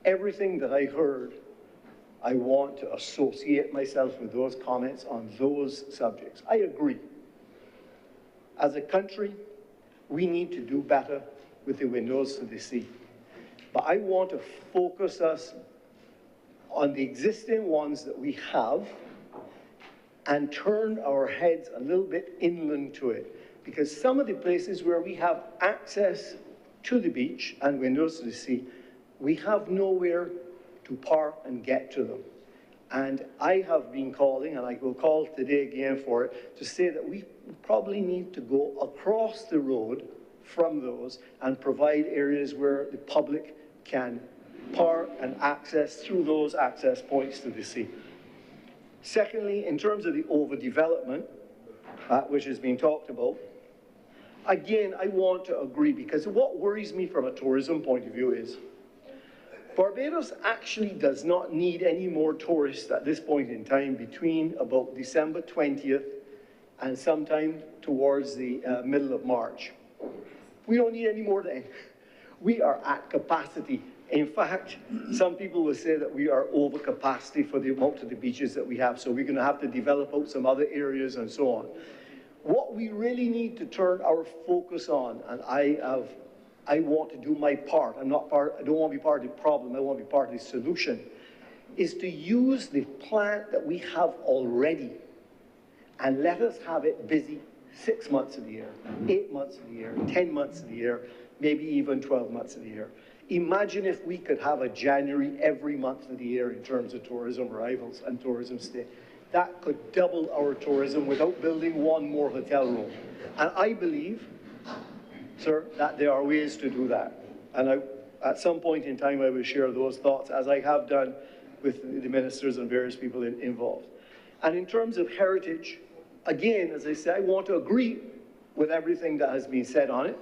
everything that I heard, I want to associate myself with those comments on those subjects. I agree. As a country, we need to do better with the windows to the sea. But I want to focus us on the existing ones that we have and turn our heads a little bit inland to it. Because some of the places where we have access to the beach and windows to the sea, we have nowhere to park and get to them. And I have been calling, and I will call today again for it, to say that we probably need to go across the road from those and provide areas where the public can park and access through those access points to the sea. Secondly, in terms of the overdevelopment, which has been talked about, again, I want to agree, because what worries me from a tourism point of view is Barbados actually does not need any more tourists at this point in time between about December 20th and sometime towards the middle of March. We don't need any more then. We are at capacity. In fact, some people will say that we are over capacity for the amount of the beaches that we have, so we're going to have to develop out some other areas and so on. What we really need to turn our focus on, and I want to do my part. I don't want to be part of the problem. I want to be part of the solution, is to use the plant that we have already and let us have it busy 6 months of the year, 8 months of the year, 10 months of the year, maybe even 12 months of the year. Imagine if we could have a January every month of the year in terms of tourism arrivals and tourism stay. That could double our tourism without building one more hotel room. And I believe, sir, that there are ways to do that. And at some point in time, I will share those thoughts, as I have done with the ministers and various people involved. And in terms of heritage, again, as I say, I want to agree with everything that has been said on it.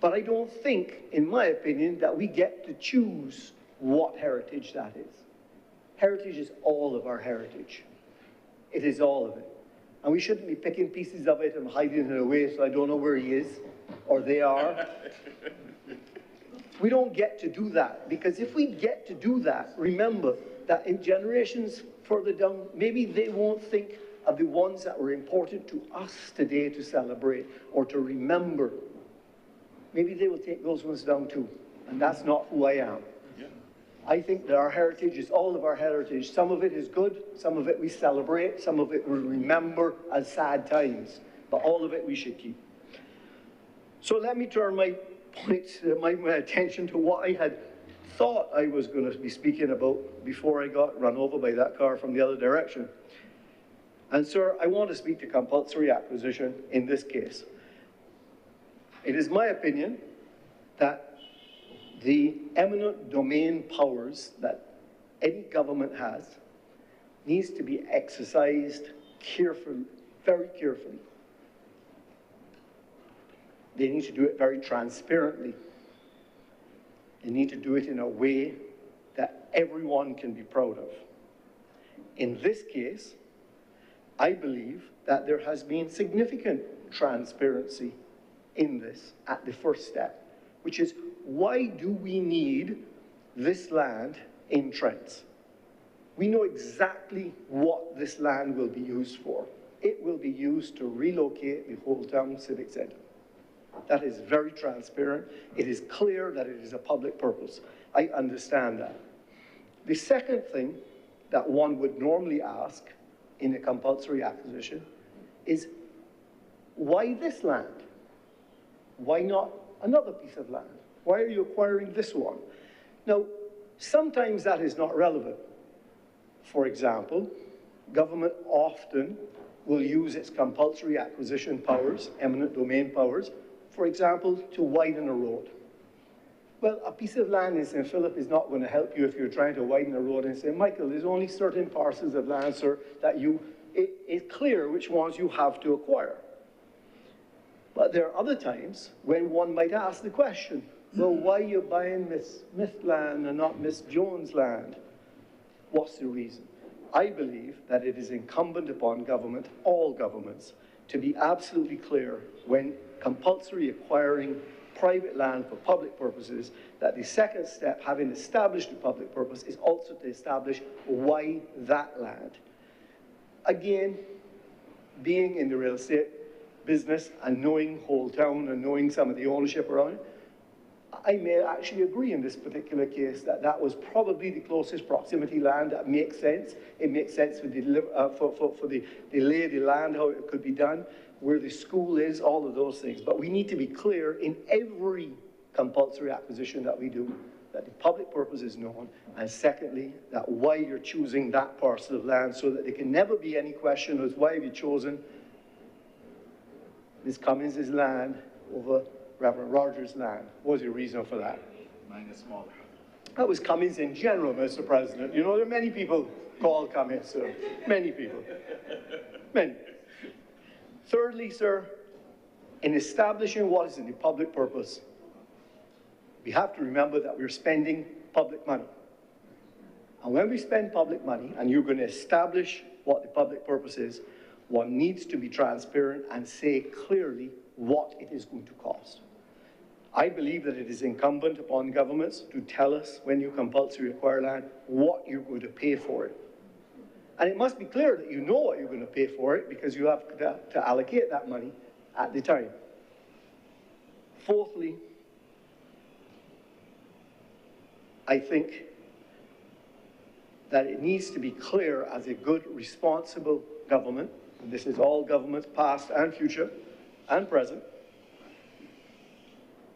But I don't think, in my opinion, that we get to choose what heritage that is. Heritage is all of our heritage. It is all of it. And we shouldn't be picking pieces of it and hiding it away so I don't know where he is or they are. We don't get to do that, because if we get to do that, remember that in generations further down, maybe they won't think of the ones that were important to us today to celebrate or to remember. Maybe they will take those ones down too, and that's not who I am. I think that our heritage is all of our heritage. Some of it is good, some of it we celebrate, some of it we remember as sad times, but all of it we should keep. So let me turn my attention to what I had thought I was going to be speaking about before I got run over by that car from the other direction. And sir, I want to speak to compulsory acquisition in this case. It is my opinion that the eminent domain powers that any government has needs to be exercised carefully, very carefully. They need to do it very transparently. They need to do it in a way that everyone can be proud of. In this case, I believe that there has been significant transparency in this at the first step, which is, why do we need this land in Trents? We know exactly what this land will be used for. It will be used to relocate the Whole Town Civic Centre. That is very transparent. It is clear that it is a public purpose. I understand that. The second thing that one would normally ask in a compulsory acquisition is, why this land? Why not another piece of land? Why are you acquiring this one? Now, sometimes that is not relevant. For example, government often will use its compulsory acquisition powers, eminent domain powers, for example, to widen a road. Well, a piece of land in St. Philip is not going to help you if you're trying to widen a road and say, Michael, there's only certain parcels of land, sir, that it's clear which ones you have to acquire. But there are other times when one might ask the question, well, why are you buying Miss Smith land and not Miss Jones land? What's the reason? I believe that it is incumbent upon government, all governments, to be absolutely clear when compulsory acquiring private land for public purposes, that the second step, having established the public purpose, is also to establish why that land. Again, being in the real estate business and knowing Whole Town and knowing some of the ownership around it, I may actually agree in this particular case that that was probably the closest proximity land that makes sense. It makes sense for the lay of the land, how it could be done, where the school is, all of those things. But we need to be clear in every compulsory acquisition that we do that the public purpose is known, and secondly, that why you're choosing that parcel of land, so that there can never be any question as why have you chosen Ms. Cummins' land over Reverend Rogers' land. What was your reason for that? Mine is smaller. That was Cummins in general, Mr. President. You know, there are many people called Cummins, sir. Many people. Many. Thirdly, sir, in establishing what is in the public purpose, we have to remember that we're spending public money. And when we spend public money, and you're going to establish what the public purpose is, one needs to be transparent and say clearly what it is going to cost. I believe that it is incumbent upon governments to tell us when you compulsory acquire land what you're going to pay for it. And it must be clear that you know what you're going to pay for it, because you have to allocate that money at the time. Fourthly, I think that it needs to be clear as a good, responsible government, and this is all governments past and future and present,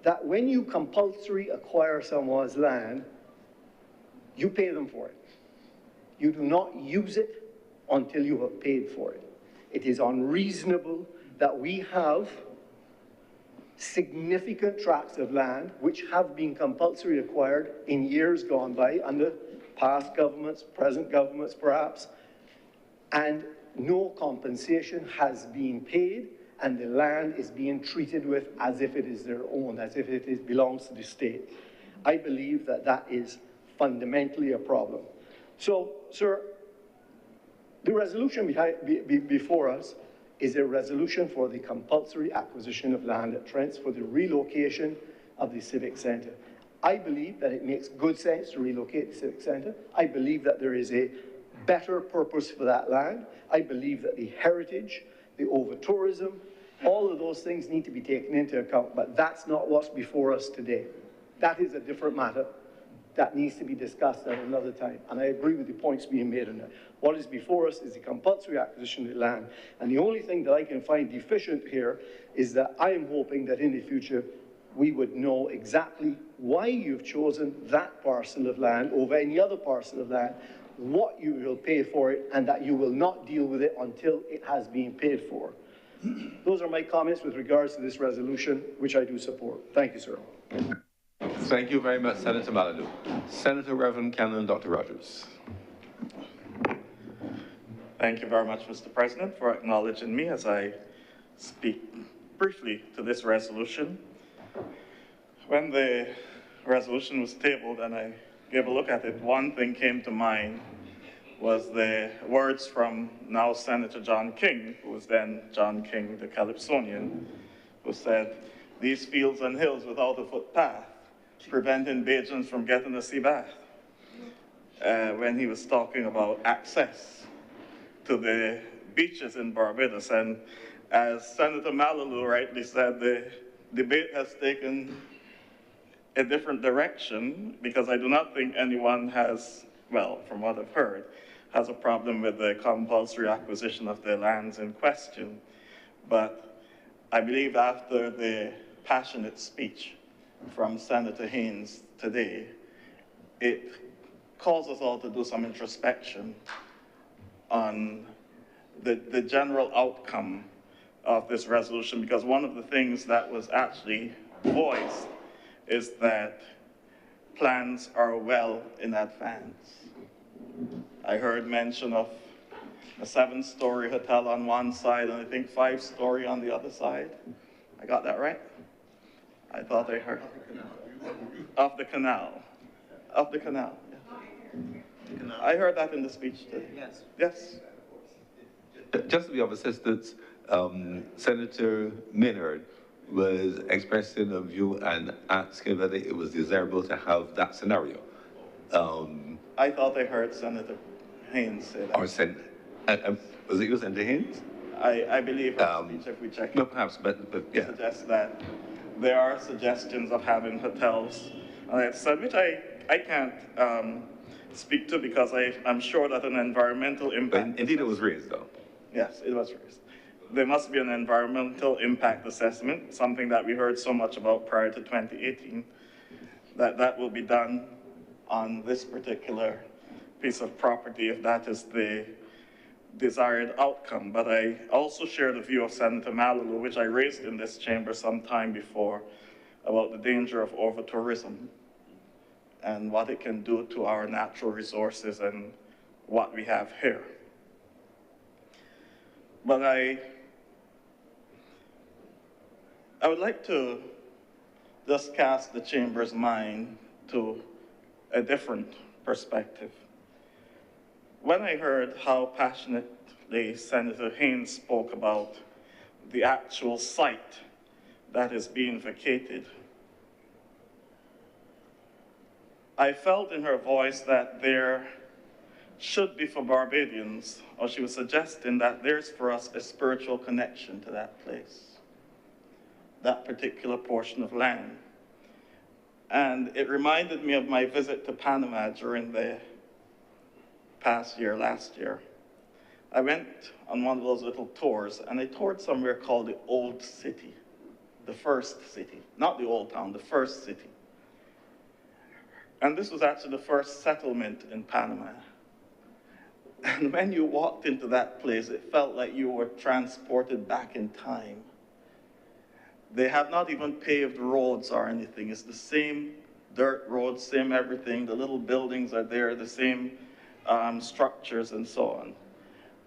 that when you compulsory acquire someone's land, you pay them for it. You do not use it until you have paid for it. It is unreasonable that we have significant tracts of land which have been compulsory acquired in years gone by under past governments, present governments perhaps, and no compensation has been paid, and the land is being treated with as if it is their own, as if it belongs to the state. I believe that that is fundamentally a problem. So, sir, the resolution before us is a resolution for the compulsory acquisition of land at Trents for the relocation of the Civic Centre. I believe that it makes good sense to relocate the Civic Centre. I believe that there is a better purpose for that land. I believe that the heritage, the over-tourism, all of those things need to be taken into account, but that's not what's before us today. That is a different matter that needs to be discussed at another time, and I agree with the points being made on that. What is before us is the compulsory acquisition of land, and the only thing that I can find deficient here is that I am hoping that in the future we would know exactly why you've chosen that parcel of land over any other parcel of land, what you will pay for it, and that you will not deal with it until it has been paid for. Those are my comments with regards to this resolution, which I do support. Thank you, sir. Thank you very much, Senator Mallalieu. Senator Reverend Canon Dr. Rogers. Thank you very much, Mr. President, for acknowledging me as I speak briefly to this resolution. When the resolution was tabled and I gave a look at it, one thing came to mind was the words from now Senator John King, who was then John King, the Calypsonian, who said, "These fields and hills without a footpath, preventing Bajans from getting a sea bath," when he was talking about access to the beaches in Barbados. And as Senator Mallalieu rightly said, the debate has taken a different direction, because I do not think anyone has, well, from what I've heard, has a problem with the compulsory acquisition of the lands in question. But I believe after the passionate speech from Senator Haynes today, it calls us all to do some introspection on the general outcome of this resolution, because one of the things that was actually voiced is that plans are well in advance. I heard mention of a 7-story hotel on one side and I think 5-story on the other side. I got that right? I thought I heard. Of the canal. Of the canal. Yeah. I heard that in the speech today. Yes. Yes. Just to be of assistance, Senator Minard was expressing a view and asking whether it was desirable to have that scenario. I thought I heard Senator Haynes say that. Or was it you, Senator Haynes? I believe her speech, if we check No, it, perhaps, but yeah. suggests that there are suggestions of having hotels on that side, which I can't speak to because I'm sure that an environmental But impact. indeed, it was raised, though. Yes, it was raised. There must be an environmental impact assessment, something that we heard so much about prior to 2018, that will be done on this particular piece of property if that is the desired outcome. But I also share the view of Senator Malaloy, which I raised in this chamber some time before, about the danger of over-tourism and what it can do to our natural resources and what we have here. But I would like to just cast the chamber's mind to a different perspective. When I heard how passionately Senator Haynes spoke about the actual site that is being vacated, I felt in her voice that there should be for Barbadians, or she was suggesting that there's for us a spiritual connection to that place, that particular portion of land. And it reminded me of my visit to Panama during the past year, last year. I went on one of those little tours, and I toured somewhere called the Old City, the first city, not the old town, the first city. And this was actually the first settlement in Panama. And when you walked into that place, it felt like you were transported back in time. They have not even paved roads or anything. It's the same dirt roads, same everything. The little buildings are there, the same structures and so on.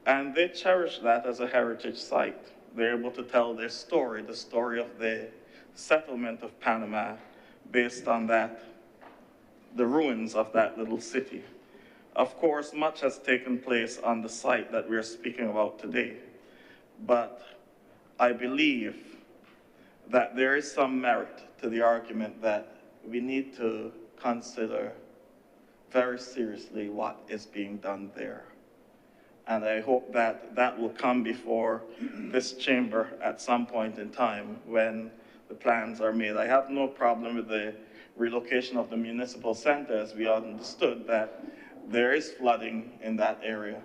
And they cherish that as a heritage site. They're able to tell their story, the story of the settlement of Panama, based on that, the ruins of that little city. Of course, much has taken place on the site that we're speaking about today, but I believe that there is some merit to the argument that we need to consider very seriously what is being done there. And I hope that that will come before this chamber at some point in time when the plans are made. I have no problem with the relocation of the municipal center, as we understood that there is flooding in that area,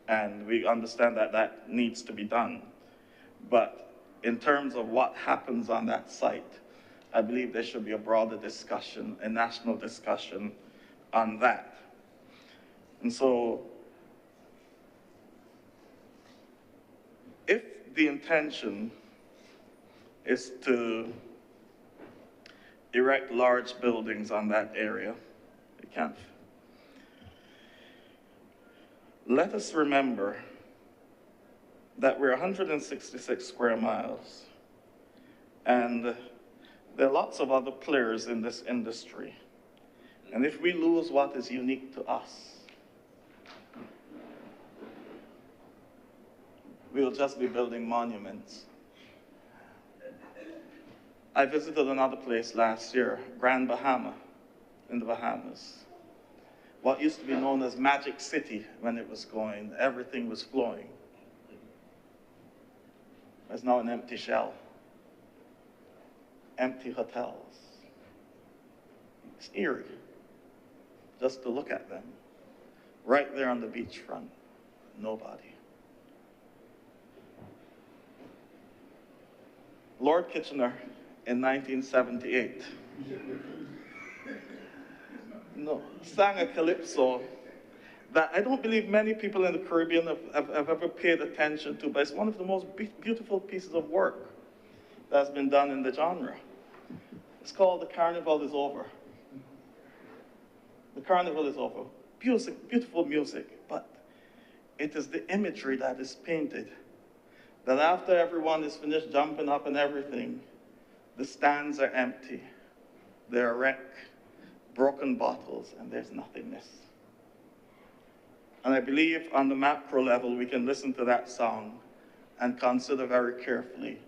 and we understand that that needs to be done. But in terms of what happens on that site, I believe there should be a broader discussion, a national discussion on that. And so, if the intention is to erect large buildings on that area, it can't. Let us remember that we're 166 square miles, and there are lots of other players in this industry. And if we lose what is unique to us, we'll just be building monuments. I visited another place last year, Grand Bahama, in the Bahamas. What used to be known as Magic City when it was going, everything was flowing. It's now an empty shell. Empty hotels. It's eerie just to look at them. Right there on the beachfront, nobody. Lord Kitchener in 1978 sang a calypso that I don't believe many people in the Caribbean have ever paid attention to, but it's one of the most beautiful pieces of work that's been done in the genre. It's called The Carnival is Over. The Carnival is Over. Beautiful music, but it is the imagery that is painted, that after everyone is finished jumping up and everything, the stands are empty. There are wreck, broken bottles, and there's nothingness. And I believe on the macro level, we can listen to that song and consider very carefully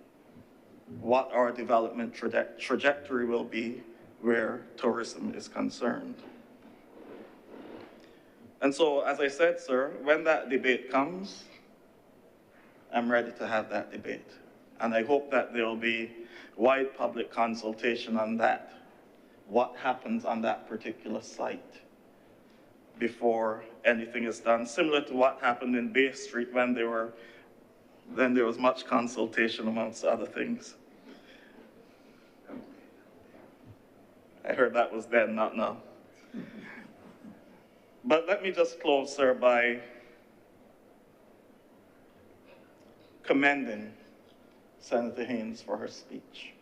what our development trajectory will be where tourism is concerned. And so, as I said, sir, when that debate comes, I'm ready to have that debate. And I hope that there will be wide public consultation on that, what happens on that particular site before anything is done, similar to what happened in Bay Street when there was much consultation amongst other things. I heard that was then, not now. But let me just close, sir, by commending Senator Haynes for her speech,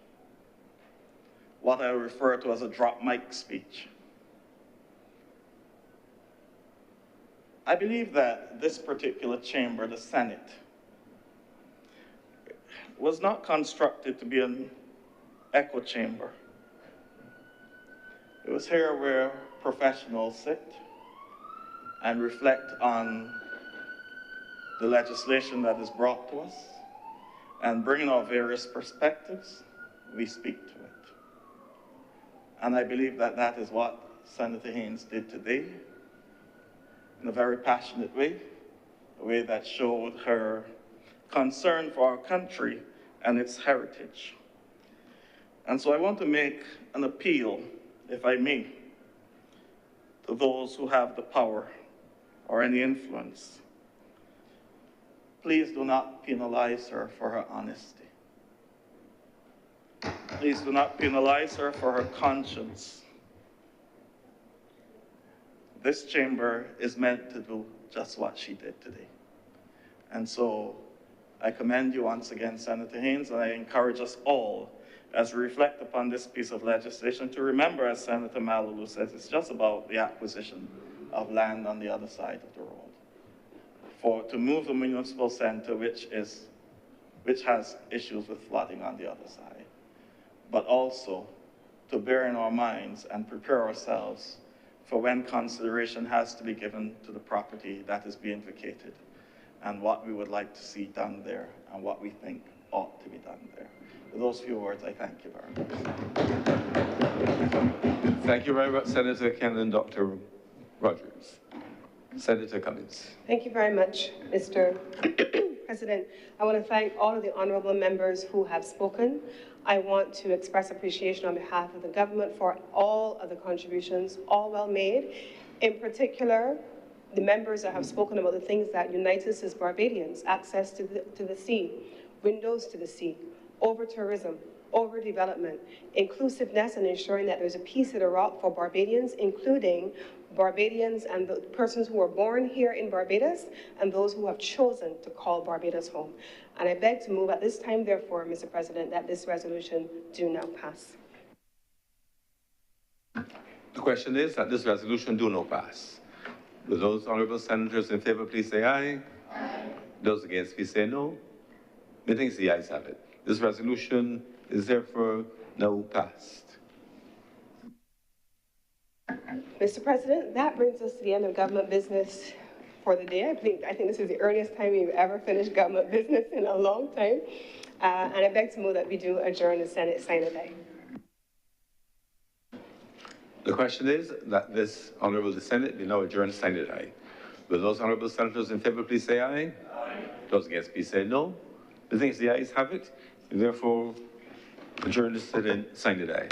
what I refer to as a drop mic speech. I believe that this particular chamber, the Senate, was not constructed to be an echo chamber. It was here where professionals sit and reflect on the legislation that is brought to us, and bringing our various perspectives, we speak to it. And I believe that that is what Senator Haynes did today, in a very passionate way, a way that showed her concern for our country and its heritage. And so I want to make an appeal, if I may, to those who have the power or any influence. Please do not penalize her for her honesty. Please do not penalize her for her conscience. This chamber is meant to do just what she did today. And so I commend you once again, Senator Haynes, and I encourage us all, as we reflect upon this piece of legislation, to remember, as Senator Malalou says, it's just about the acquisition of land on the other side of the road, to move the municipal center, which has issues with flooding on the other side, but also to bear in our minds and prepare ourselves for when consideration has to be given to the property that is being vacated, and what we would like to see done there, and what we think ought to be done there. With those few words, I thank you very much. Thank you very much, Senator Canon, Dr. Rogers. Senator Cummings. Thank you very much, Mr. President. I want to thank all of the honorable members who have spoken. I want to express appreciation on behalf of the government for all of the contributions, all well made. In particular, the members that have spoken about the things that unite us as Barbadians: access to the sea, windows to the sea, over-tourism, over-development, inclusiveness, and ensuring that there's a piece of the rock for Barbadians, including Barbadians and the persons who were born here in Barbados and those who have chosen to call Barbados home. And I beg to move at this time, therefore, Mr. President, that this resolution do now pass. The question is that this resolution do not pass. Will those honorable senators in favor please say aye? Aye. Those against please say no. Methinks the ayes have it. This resolution is therefore now passed. Mr. President, that brings us to the end of government business for the day. I think this is the earliest time we've ever finished government business in a long time. And I beg to move that we do adjourn the Senate sine die. The question is that this honorable the Senate be now adjourned sine die. Will those honorable senators in favor please say aye? Aye. Those against please say no. Methinks the ayes have it. Therefore, adjourn the Senate sine die.